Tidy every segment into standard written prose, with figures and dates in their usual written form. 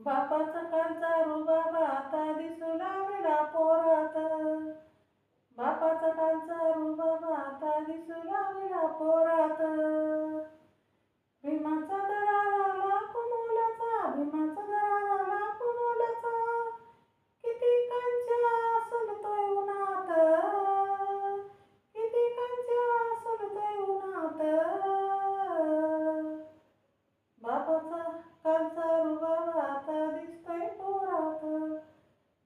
बापाचा कालचा रुबाब आता दिसू लागला पोरात. बापाचा कालचा रुबाब आता दिसू लागला पोरात. भीमाचा दरारा लाखो मोलाचा, भीमाचा दरारा लाखो मोलाचा. किती कांच्या सलतोय उन्हात, किती कांच्या सलतोय उन्हात. बापाचा कालचा रुबाब आता दिसतोय पोरात.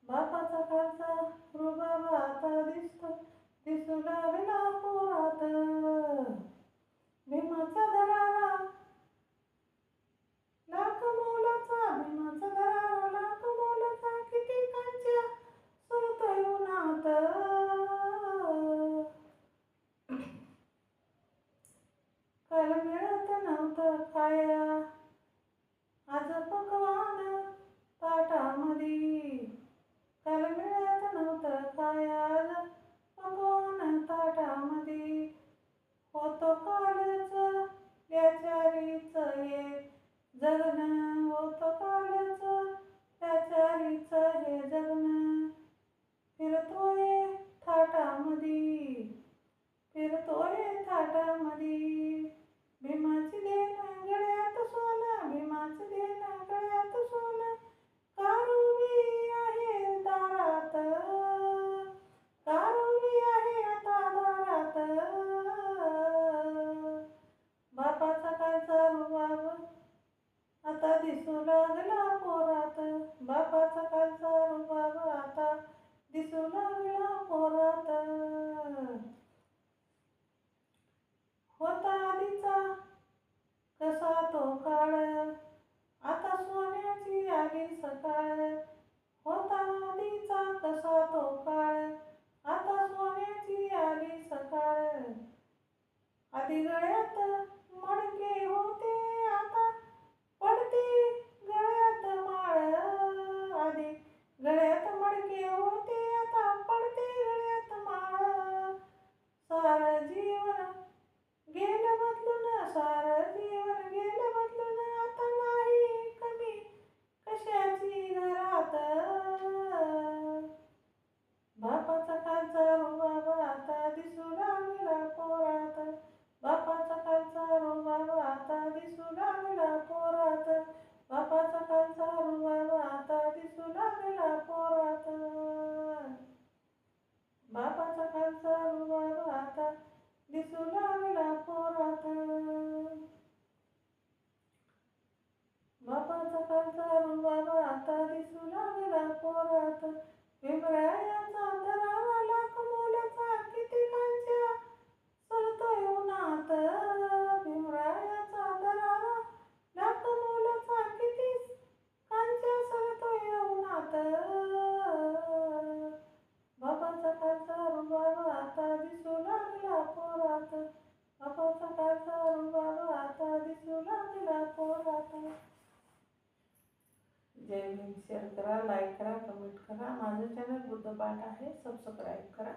बापाचा कालचा रुबाब आता दिसू लागला पोरात. भीमाचा दरारा लाख मोलाचा, भीमाचा दरारा लाख मोलाचा. किती कांच्या सलतोय उन्हात. काल मिळत नव्हतं खाया, आज पकवान ताटामधी. काल मिळत नव्हतं खाया, आज पकवान ताटामधी. होतं कालच त्याचारीच हे जगणं, होतं कालच त्याचारीच हे जगणं. फिरतोय थाटामधी, फिरतोय थाटामधी. भीमाची देन गळ्यात सोनं, भीमाची देन गळ्यात सोनं. कारुबी आहे दारात, कारुबी आहे आता दारात. बापाचा कालचा रुबाब आता दिसू लागला पोरात. बापाचा कालचा रुबाब आता दिसू लागला पोरात. होता आधीचा कसा तो काळ, आता सोन्याची आली सकाळ. होता आधीचा कसा तो काळ, आता सोन्याची आली सकाळ. आधी गळ्यात मडके होते, आता पडते गळ्यात माळ. आधी गळ्यात मडके होते, आता पडते गळ्यात माळ. सारं जीवन गेलं बदलून, सारं जीवन गेलं बदलून. आता नाही कमी कशाची घरात. बापाचा कालचा रुबाब आता दिसू लागला पोरात. बापाचा कालचा रुबाब आता दिसू लागला पोरात. बापाचा कालचा रुबाब आता दिसू लागला पोरात. बापाचा कालचा रुबाब आता दिसू लागला पोरात. बापाचा कालचा रुबाब आता दिसू लागला पोरात. भीमरायाचा दरारा लाख मोलाचा, किती कांच्या सलतोय उन्हात. भीमरायाचा दरारा लाख मोलाचा, किती कांच्या सलतोय उन्हात. बापाचा कालचा रुबाब आता दिसू लागला पोरात. बापाचा कालचा रुबाब आता दिसू लागला पोरात. जय भीम. शेअर करा, लाईक करा, कमेंट करा. माझं चॅनल बुद्धपाठ आहे, सबस्क्राईब करा.